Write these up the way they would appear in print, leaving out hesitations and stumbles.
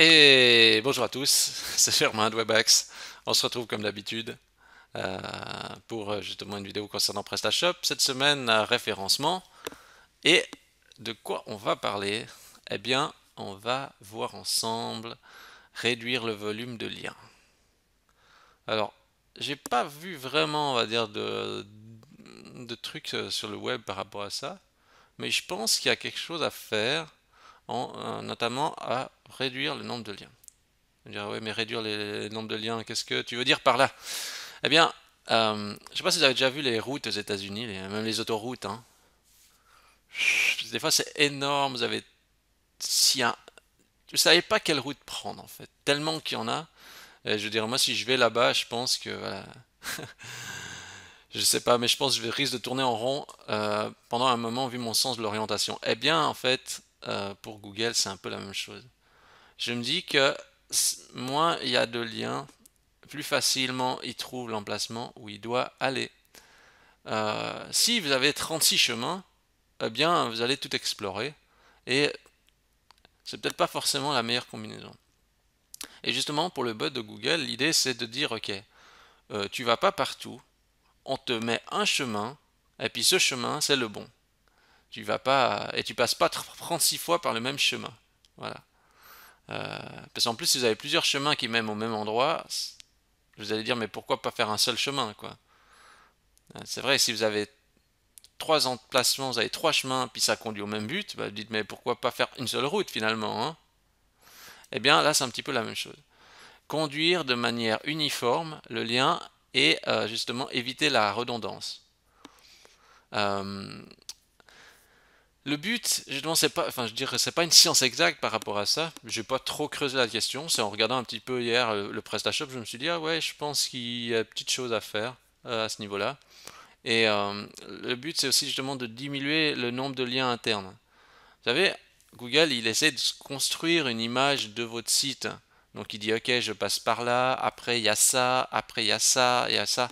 Et bonjour à tous, c'est Germain de Webax. On se retrouve comme d'habitude euh, pour justement une vidéo concernant PrestaShop. Cette semaine, référencement. Et de quoi on va parler? Eh bien, on va voir ensemble réduire le volume de liens. Alors, j'ai pas vu vraiment, on va dire, de trucs sur le web par rapport à ça, mais je pense qu'il y a quelque chose à faire, notamment à réduire le nombre de liens. On dirait, ouais, mais réduire les nombres de liens, qu'est-ce que tu veux dire par là? Eh bien, je sais pas si vous avez déjà vu les routes aux États-Unis, même les autoroutes, hein. Des fois, c'est énorme. Vous avez, si un, vous savez pas quelle route prendre en fait, tellement qu'il y en a. Et je veux dire, moi, si je vais là-bas, je pense que, voilà, je sais pas, mais je pense que je risque de tourner en rond pendant un moment vu mon sens de l'orientation. Eh bien, en fait, pour Google, c'est un peu la même chose. Je me dis que moins il y a de liens, plus facilement il trouve l'emplacement où il doit aller. Si vous avez 36 chemins, eh bien vous allez tout explorer et c'est peut-être pas forcément la meilleure combinaison. Et justement pour le bot de Google, l'idée c'est de dire ok, tu vas pas partout, on te met un chemin et puis ce chemin c'est le bon. Tu vas pas et tu passes pas 36 fois par le même chemin. Voilà. Parce qu'en plus si vous avez plusieurs chemins qui mènent au même endroit, vous allez dire mais pourquoi pas faire un seul chemin quoi. C'est vrai si vous avez trois emplacements, vous avez trois chemins, puis ça conduit au même but, bah, vous dites mais pourquoi pas faire une seule route finalement, hein? Eh bien là c'est un petit peu la même chose. Conduire de manière uniforme le lien et justement éviter la redondance. Euh, le but, justement, c'est pas, enfin je dirais, c'est pas une science exacte par rapport à ça. J'ai pas trop creusé la question. C'est en regardant un petit peu hier le PrestaShop, je me suis dit ah ouais, je pense qu'il y a petite chose à faire à ce niveau-là. Et le but, c'est aussi justement de diminuer le nombre de liens internes. Vous savez, Google, il essaie de construire une image de votre site. Donc il dit, ok, je passe par là, après il y a ça, après il y a ça, il y a ça.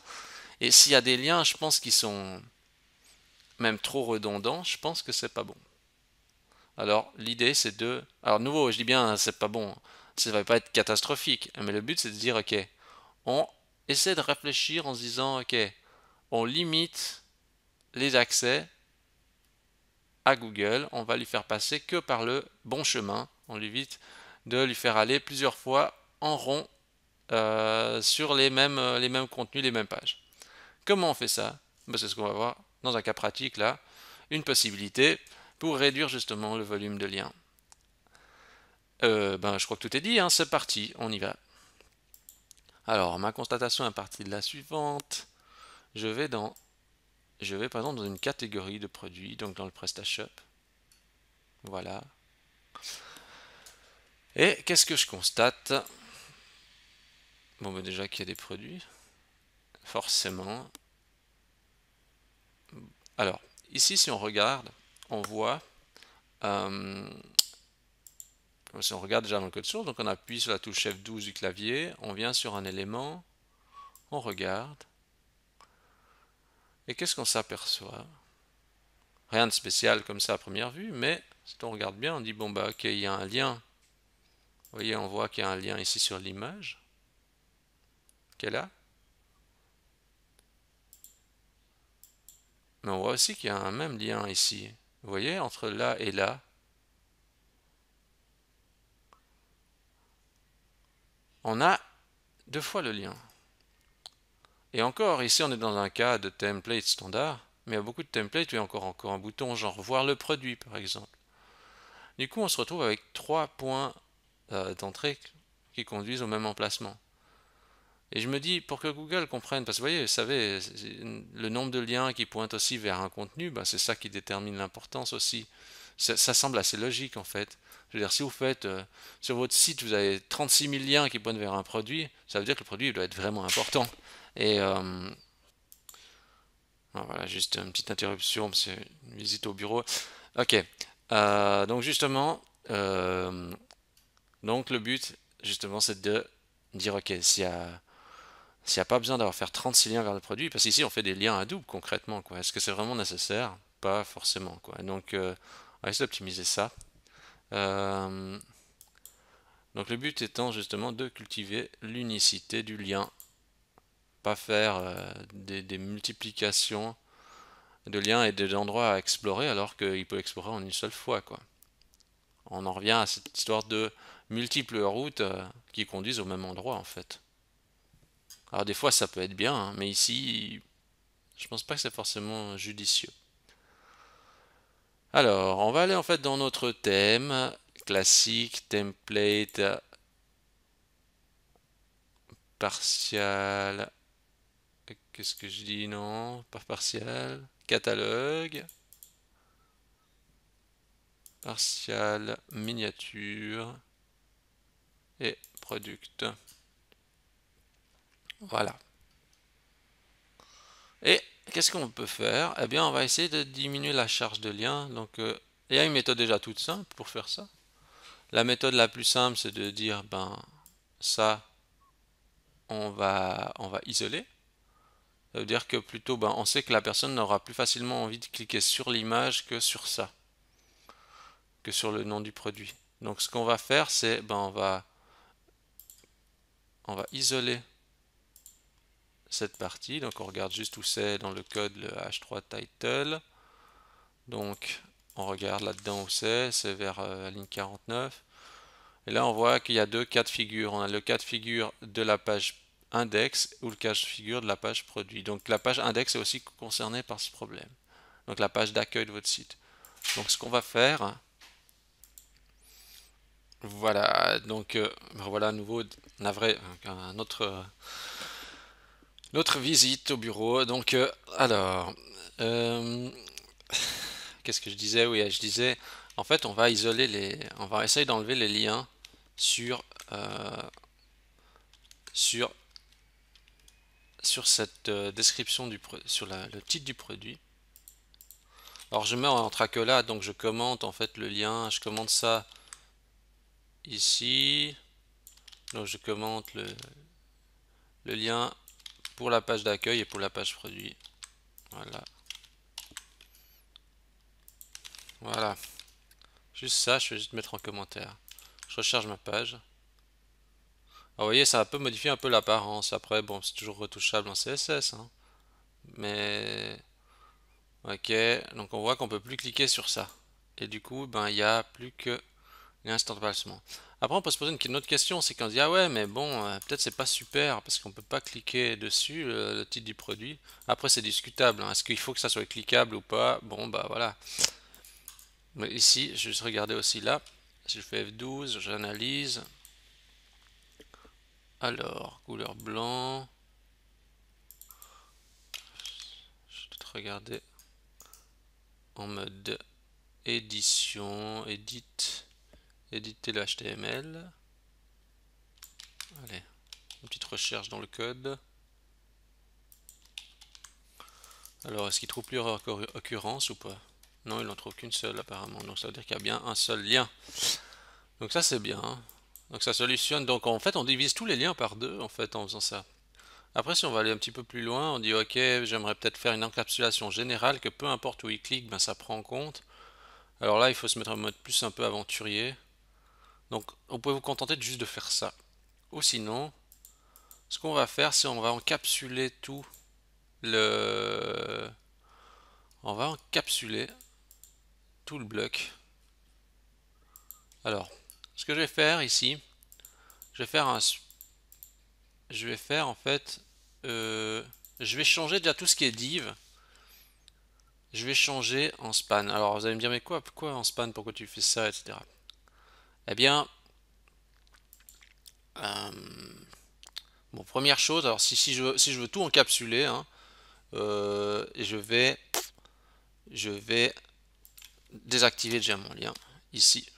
Et s'il y a des liens, je pense qu'ils sont même trop redondants, je pense que c'est pas bon. Alors l'idée, c'est de... Alors nouveau, je dis bien, c'est pas bon. Ça va pas être catastrophique. Mais le but, c'est de dire, ok, on essaie de réfléchir en se disant, ok, on limite les accès à Google, on va lui faire passer que par le bon chemin. On évite de lui faire aller plusieurs fois en rond sur les mêmes contenus, les mêmes pages. Comment on fait ça? Ben, c'est ce qu'on va voir dans un cas pratique là. Une possibilité pour réduire justement le volume de liens. Ben, je crois que tout est dit, hein, c'est parti, on y va. Alors, ma constatation est partie de la suivante. Je vais dans, je vais par exemple dans une catégorie de produits, donc dans le PrestaShop. Voilà. Et qu'est-ce que je constate? Bon, ben déjà qu'il y a des produits, forcément. Alors, ici, si on regarde, on voit, euh, si on regarde déjà dans le code source, donc on appuie sur la touche F12 du clavier, on vient sur un élément, on regarde, et qu'est-ce qu'on s'aperçoit? Rien de spécial comme ça à première vue, mais si on regarde bien, on dit, bon, bah, ok, il y a un lien. Vous voyez, on voit qu'il y a un lien ici sur l'image, qui est là. Mais on voit aussi qu'il y a un même lien ici. Vous voyez, entre là et là, on a deux fois le lien. Et encore, ici on est dans un cas de template standard, mais il y a beaucoup de templates où il y a encore un bouton genre voir le produit par exemple. Du coup, on se retrouve avec trois points d'entrée qui conduisent au même emplacement. Et je me dis, pour que Google comprenne, parce que vous voyez, vous savez, le nombre de liens qui pointent aussi vers un contenu, bah, c'est ça qui détermine l'importance aussi. Ça semble assez logique en fait. Je veux dire, si vous faites sur votre site, vous avez 36 000 liens qui pointent vers un produit, ça veut dire que le produit doit être vraiment important. Et voilà, juste une petite interruption, c'est une visite au bureau. Ok, donc justement, donc le but, justement, c'est de dire, ok, s'il n'y a pas besoin d'avoir faire 36 liens vers le produit, parce qu'ici on fait des liens à double concrètement, quoi. Est-ce que c'est vraiment nécessaire? Pas forcément, quoi. Donc, on va essayer d'optimiser ça. Euh, Donc le but étant justement de cultiver l'unicité du lien, pas faire des multiplications de liens et d'endroits à explorer alors qu'il peut explorer en une seule fois, quoi. On en revient à cette histoire de multiples routes qui conduisent au même endroit en fait. Alors des fois ça peut être bien, hein, mais ici je pense pas que c'est forcément judicieux. Alors on va aller en fait dans notre thème classique, template, partial. Qu'est-ce que je dis? Non, pas partial. Catalogue, partial, miniature et product. Voilà. Et qu'est-ce qu'on peut faire? Eh bien, on va essayer de diminuer la charge de lien. Donc, il y a une méthode déjà toute simple pour faire ça. La méthode la plus simple, c'est de dire, ben, ça, on va isoler. Ça veut dire que plutôt, ben, on sait que la personne n'aura plus facilement envie de cliquer sur l'image que sur ça, que sur le nom du produit. Donc, ce qu'on va faire, c'est, ben, on va isoler cette partie. Donc, on regarde juste où c'est dans le code, le h3 title. Donc, on regarde là-dedans où c'est vers la ligne 49. Et là, on voit qu'il y a deux cas de figure. On a le cas de figure de la page index ou le cas de figure de la page produit. Donc, la page index est aussi concernée par ce problème. Donc, la page d'accueil de votre site. Donc, ce qu'on va faire, voilà. Donc, voilà à nouveau, navré, notre visite au bureau. Donc, alors, euh, qu'est-ce que je disais? Oui, je disais, en fait, on va essayer d'enlever les liens sur, sur, sur cette description sur le titre du produit. Alors, je mets entre accolades, donc je commente en fait le lien, je commente ça ici. Donc, je commente le lien pour la page d'accueil et pour la page produit. Voilà. Voilà. Juste ça, je vais juste mettre en commentaire. Je recharge ma page. Alors, vous voyez, ça peut modifier un peu l'apparence. Après, bon, c'est toujours retouchable en CSS, hein. Mais, ok, donc on voit qu'on peut plus cliquer sur ça. Et du coup, ben, il n'y a plus que l'instant de placement. Après, on peut se poser une autre question, c'est qu'on se dit, ah ouais, mais bon, peut-être c'est pas super, parce qu'on peut pas cliquer dessus, le titre du produit. Après, c'est discutable, hein. Est-ce qu'il faut que ça soit cliquable ou pas? Bon, bah voilà. Mais ici, je vais juste regarder aussi là. Si je fais F12, j'analyse. Alors, couleur blanc. Je vais peut-être regarder en mode édition, éditer le HTML. Allez, une petite recherche dans le code. Alors, est-ce qu'il trouve plusieurs occurrences ou pas? Non, il n'en trouve qu'une seule apparemment. Donc ça veut dire qu'il y a bien un seul lien. Donc ça c'est bien, hein. Donc ça solutionne. Donc en fait on divise tous les liens par deux en fait en faisant ça. Après si on va aller un petit peu plus loin, on dit ok, j'aimerais peut-être faire une encapsulation générale que peu importe où il clique, ben ça prend en compte. Alors là il faut se mettre en mode plus un peu aventurier. Donc vous pouvez vous contenter de juste de faire ça. Ou sinon, ce qu'on va faire c'est on va encapsuler tout le... On va encapsuler tout le bloc. Alors, ce que je vais faire ici, je vais faire en fait, je vais changer déjà tout ce qui est div. Je vais changer en span. Alors vous allez me dire mais pourquoi en span, pourquoi tu fais ça, etc. Eh bien, euh, bon, première chose, alors si je veux tout encapsuler, hein, je vais désactiver déjà mon lien ici.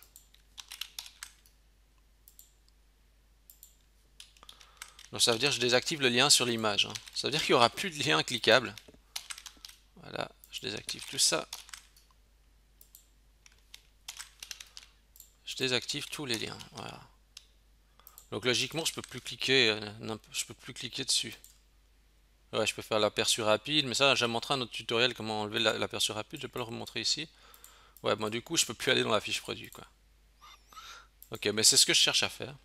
Donc ça veut dire que je désactive le lien sur l'image, hein. Ça veut dire qu'il n'y aura plus de lien cliquable. Voilà, je désactive tout ça. Je désactive tous les liens. Voilà. Donc logiquement, je peux plus cliquer dessus. Ouais, je peux faire l'aperçu rapide, mais ça, j'ai montré un autre tutoriel comment enlever l'aperçu rapide. Je vais pas le remontrer ici. Ouais, bon, du coup, je peux plus aller dans la fiche produit, quoi. Ok, mais c'est ce que je cherche à faire.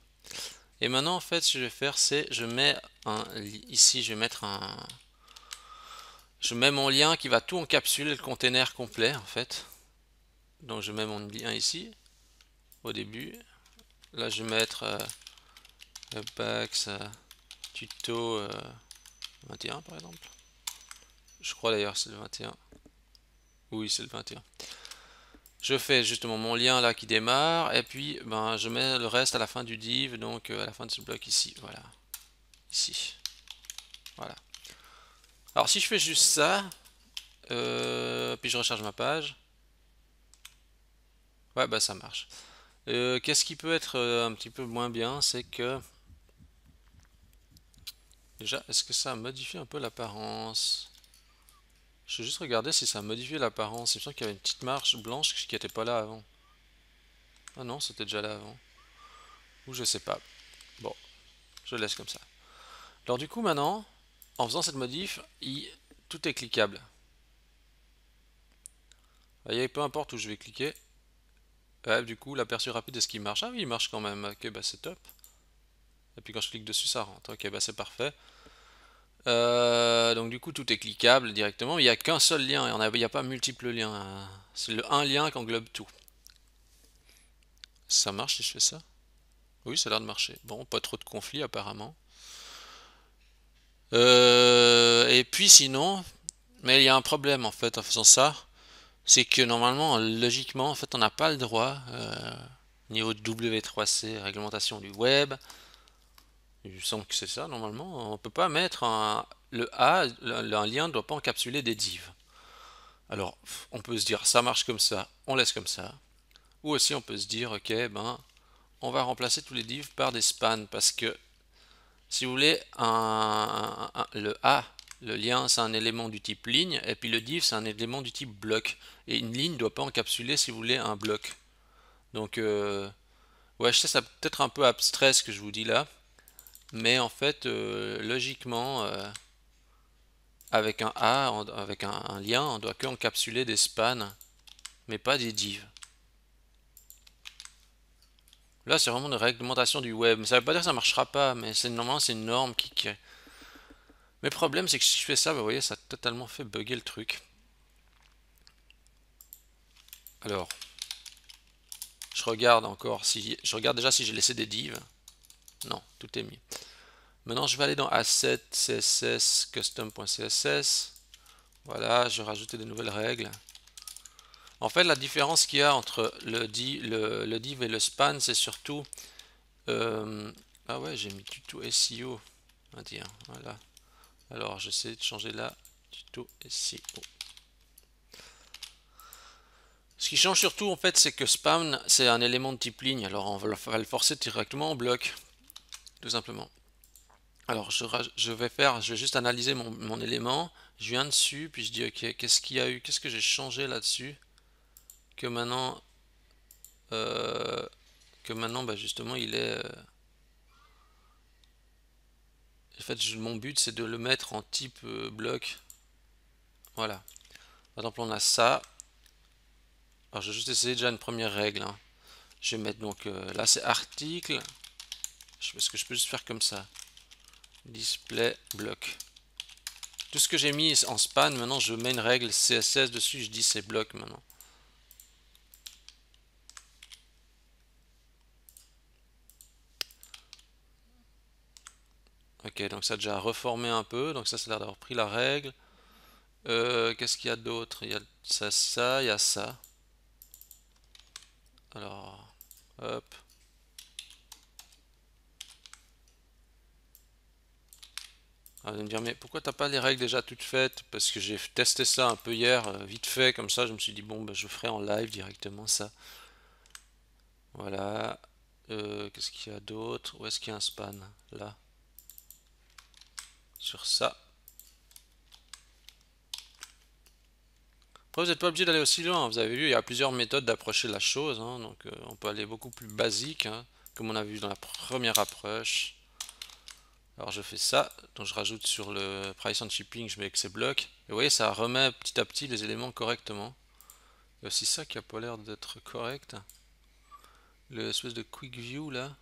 Et maintenant, en fait, ce que je vais faire, c'est je mets ici, je vais mettre je mets mon lien qui va tout encapsuler le container complet, en fait. Donc je mets mon lien ici au début. Là, je vais mettre Webpack, tuto 21 par exemple. Je crois d'ailleurs c'est le 21. Oui, c'est le 21. Je fais justement mon lien là qui démarre et puis ben, je mets le reste à la fin du div, donc à la fin de ce bloc ici. Voilà. Ici. Voilà. Alors si je fais juste ça, puis je recharge ma page, ouais bah ça marche. Qu'est-ce qui peut être un petit peu moins bien, c'est que déjà, est-ce que ça modifie un peu l'apparence? Je vais juste regarder si ça a modifié l'apparence. Il me semble qu'il y avait une petite marche blanche qui n'était pas là avant. Ah non, c'était déjà là avant. Ou je sais pas. Bon, je laisse comme ça. Alors du coup maintenant, en faisant cette modif, tout est cliquable. Vous voyez, peu importe où je vais cliquer. Ouais, du coup, l'aperçu rapide, est-ce qu'il marche? Ah oui, il marche quand même. Ok, bah c'est top. Et puis quand je clique dessus, ça rentre. Ok, bah c'est parfait. Donc du coup, tout est cliquable directement. Il n'y a qu'un seul lien. Il n'y a pas multiples liens. C'est le un lien qui englobe tout. Ça marche si je fais ça? Oui, ça a l'air de marcher. Bon, pas trop de conflits apparemment. Et puis sinon, mais il y a un problème en fait en faisant ça, c'est que normalement, logiquement, en fait, on n'a pas le droit, niveau W3C, réglementation du web, il me semble que c'est ça normalement, on peut pas mettre le A, un lien ne doit pas encapsuler des divs. Alors, on peut se dire ça marche comme ça, on laisse comme ça. Ou aussi on peut se dire ok ben on va remplacer tous les divs par des spans parce que si vous voulez, le A, le lien, c'est un élément du type ligne, et puis le div, c'est un élément du type bloc. Et une ligne ne doit pas encapsuler, si vous voulez, un bloc. Donc, ouais, je sais, ça peut être un peu abstrait ce que je vous dis là, mais en fait, logiquement, avec un A, avec un lien, on doit que encapsuler des spans, mais pas des divs. Là, c'est vraiment une réglementation du web. Ça veut pas dire que ça marchera pas, mais normalement, c'est une norme qui. Mais le problème, c'est que si je fais ça, bah, vous voyez, ça a totalement fait bugger le truc. Alors, je regarde encore si je regarde déjà si j'ai laissé des divs. Non, tout est mis. Maintenant, je vais aller dans Asset, CSS, Custom.css. Voilà, je vais rajouter des nouvelles règles. En fait, la différence qu'il y a entre le div et le span, c'est surtout... ah ouais, j'ai mis tuto SEO. Ah tiens, voilà. Alors, j'essaie de changer là, tuto SEO. Ce qui change surtout, en fait, c'est que span, c'est un élément de type ligne. Alors, on va le forcer directement en bloc, tout simplement. Alors je vais juste analyser mon élément, je viens dessus, puis je dis ok, qu'est-ce qu'il y a eu, qu'est-ce que j'ai changé là-dessus, que maintenant, euh, bah, justement il est, en fait mon but c'est de le mettre en type bloc, voilà. Par exemple on a ça, alors je vais juste essayer déjà une première règle, hein. Je vais mettre donc, là c'est article, parce que je peux juste faire comme ça, display bloc. Tout ce que j'ai mis en span, maintenant je mets une règle CSS dessus, je dis c'est bloc maintenant. Ok, donc ça a déjà reformé un peu, donc ça a l'air d'avoir pris la règle. Qu'est-ce qu'il y a d'autre? Il y a ça, il y a ça. Alors, hop. Ah, vous allez me dire, mais pourquoi t'as pas les règles déjà toutes faites? Parce que j'ai testé ça un peu hier, vite fait, comme ça, je me suis dit, bon, bah, je ferai en live directement ça. Voilà. Qu'est-ce qu'il y a d'autre? Où est-ce qu'il y a un span? Là. Sur ça. Après, vous n'êtes pas obligé d'aller aussi loin. Vous avez vu, il y a plusieurs méthodes d'approcher la chose, hein. Donc, on peut aller beaucoup plus basique, hein, comme on a vu dans la première approche. Alors, je fais ça. Donc, je rajoute sur le price and shipping, je mets que ces blocs. Et vous voyez, ça remet petit à petit les éléments correctement. Il y a aussi ça qui a pas l'air d'être correct. Le espèce de quick view là.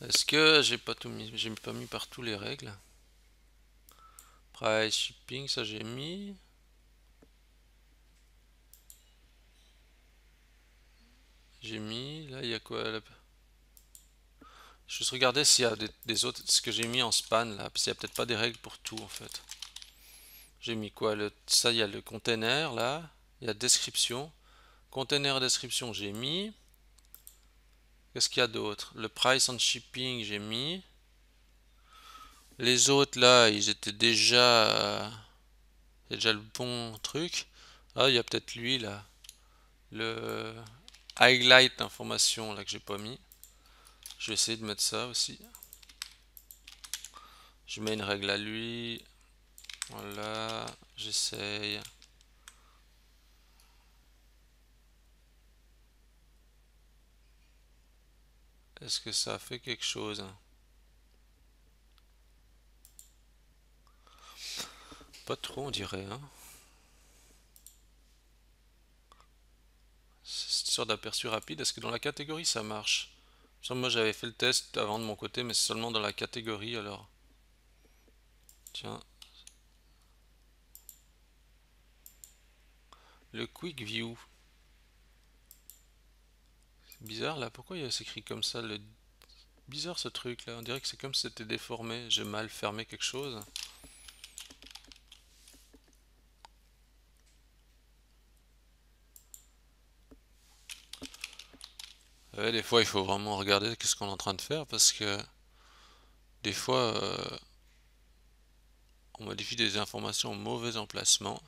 Est-ce que j'ai pas tout mis, j'ai pas mis partout les règles? Price, shipping, ça j'ai mis. J'ai mis. Là, il y a quoi là? Je vais juste regarder s'il y a des autres, ce que j'ai mis en span là, parce qu'il y a peut-être pas des règles pour tout en fait. J'ai mis quoi? Ça, il y a le container là. Il y a description. Container et description, j'ai mis. Qu'est-ce qu'il y a d'autre? Le price and shipping, j'ai mis. Les autres là, ils étaient déjà. C'est déjà le bon truc. Ah, il y a peut-être lui là. Le highlight information là que j'ai pas mis. Je vais essayer de mettre ça aussi. Je mets une règle à lui. Voilà, j'essaye. Est-ce que ça fait quelque chose? Pas trop, on dirait, hein. C'est une sorte d'aperçu rapide. Est-ce que dans la catégorie ça marche? Moi j'avais fait le test avant de mon côté, mais c'est seulement dans la catégorie alors. Tiens, le Quick View. C'est bizarre là, pourquoi il s'écrit comme ça? Bizarre ce truc là, on dirait que c'est comme si c'était déformé. J'ai mal fermé quelque chose. Ouais, des fois il faut vraiment regarder qu'est-ce qu'on est en train de faire parce que des fois on modifie des informations au mauvais emplacement.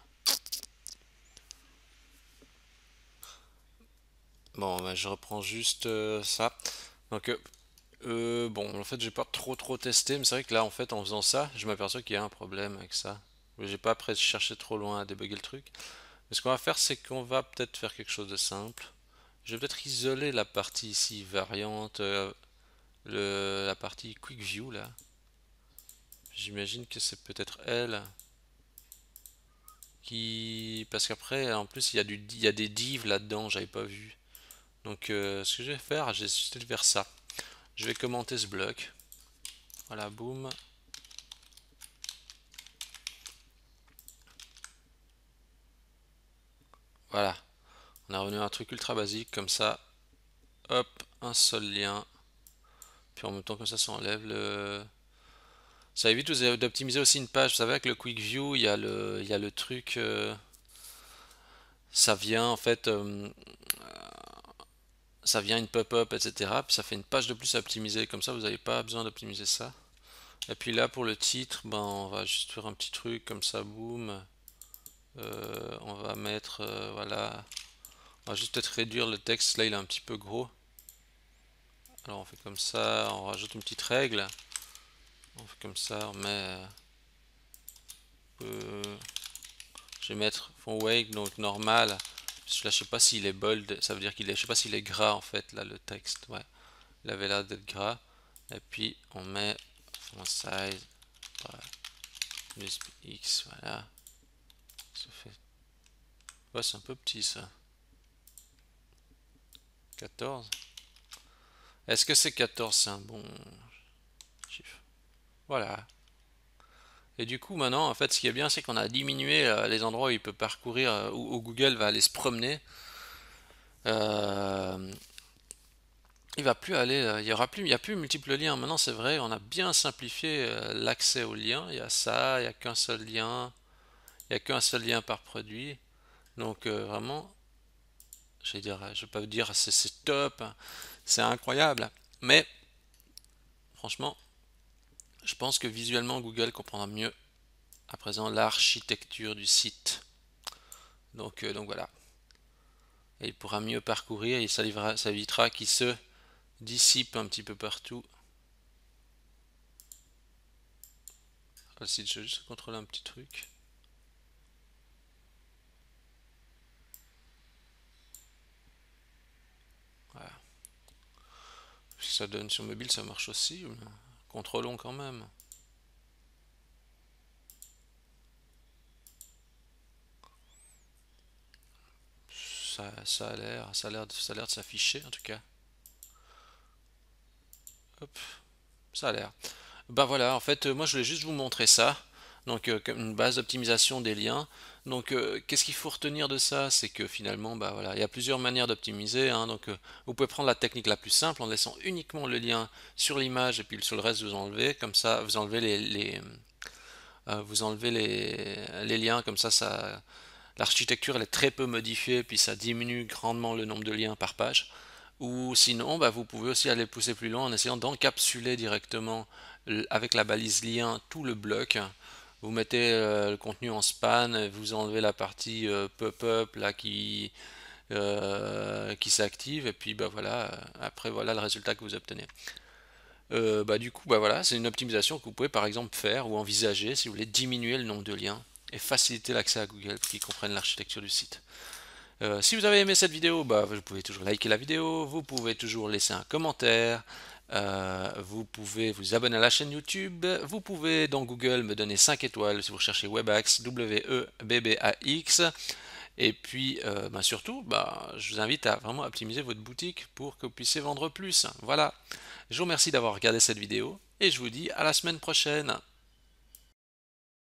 Bon, bah, je reprends juste ça. Donc, bon, en fait, j'ai pas trop testé, mais c'est vrai que là, en fait, en faisant ça, je m'aperçois qu'il y a un problème avec ça. J'ai pas après cherché trop loin à débugger le truc. Mais ce qu'on va faire, c'est qu'on va peut-être faire quelque chose de simple. Je vais peut-être isoler la partie ici variante, la partie Quick View là. J'imagine que c'est peut-être elle qui, parce qu'après, en plus, il y a des divs là-dedans, j'avais pas vu. Donc, ce que je vais faire, je vais faire ça. Je vais commenter ce bloc. Voilà, boum. Voilà. On est revenu à un truc ultra basique comme ça. Hop, un seul lien. Puis en même temps comme ça enlève le. Ça évite d'optimiser aussi une page. Vous savez avec le Quick View, il y a le truc. Ça vient en fait. Ça vient une pop-up, etc. Puis ça fait une page de plus à optimiser. Comme ça, vous n'avez pas besoin d'optimiser ça. Et puis là, pour le titre, ben, on va juste faire un petit truc comme ça, boum. On va mettre. Voilà. On va juste peut-être réduire le texte. Là, il est un petit peu gros. Alors on fait comme ça, on rajoute une petite règle. On fait comme ça, on met. Je vais mettre font wake, donc normal. Parce que là, je sais pas s'il est bold, ça veut dire qu'il est. Je sais pas s'il est gras en fait, là, le texte. Ouais, il avait l'air d'être gras. Et puis on met font size. Voilà. Plus X, voilà. Ça fait. Ouais, c'est un peu petit ça. 14. Est-ce que c'est 14? C'est un bon chiffre. Voilà. Et du coup, maintenant, en fait, ce qui est bien, c'est qu'on a diminué les endroits où il peut parcourir, où Google va aller se promener. Euh, il va plus aller, il y aura plus, il y a plus multiples liens. Maintenant, c'est vrai, on a bien simplifié l'accès aux liens. Il y a ça, il y a qu'un seul lien, il y a qu'un seul lien par produit. Donc vraiment, je vais pas vous dire c'est top, hein, c'est incroyable. Mais franchement, je pense que visuellement, Google comprendra mieux à présent l'architecture du site. Donc voilà. Et il pourra mieux parcourir et ça évitera qu'il se dissipe un petit peu partout. Si je vais juste contrôler un petit truc. Voilà. Si ça donne sur mobile, ça marche aussi. Contrôlons quand même. ça a l'air de s'afficher en tout cas. Hop, ça a l'air. Bah voilà, en fait, moi je voulais juste vous montrer ça. Donc, comme une base d'optimisation des liens. Donc, qu'est-ce qu'il faut retenir de ça? C'est que finalement, bah voilà, il y a plusieurs manières d'optimiser, hein. Donc, vous pouvez prendre la technique la plus simple en laissant uniquement le lien sur l'image et puis sur le reste vous enlevez. Comme ça, vous enlevez les liens. Comme ça, l'architecture elle est très peu modifiée, puis ça diminue grandement le nombre de liens par page. Ou sinon, bah, vous pouvez aussi aller pousser plus loin en essayant d'encapsuler directement avec la balise lien tout le bloc. Vous mettez le contenu en span, vous enlevez la partie pop-up là qui s'active, et puis bah voilà, après voilà le résultat que vous obtenez. Bah, du coup, bah voilà, c'est une optimisation que vous pouvez par exemple faire ou envisager si vous voulez diminuer le nombre de liens et faciliter l'accès à Google pour qu'ils comprennent l'architecture du site. Si vous avez aimé cette vidéo, bah, vous pouvez toujours liker la vidéo, vous pouvez toujours laisser un commentaire, vous pouvez vous abonner à la chaîne YouTube, vous pouvez dans Google me donner 5 étoiles si vous recherchez Webax, W-E-B-B-A-X, et puis bah, surtout, bah, je vous invite à vraiment optimiser votre boutique pour que vous puissiez vendre plus. Voilà, je vous remercie d'avoir regardé cette vidéo et je vous dis à la semaine prochaine.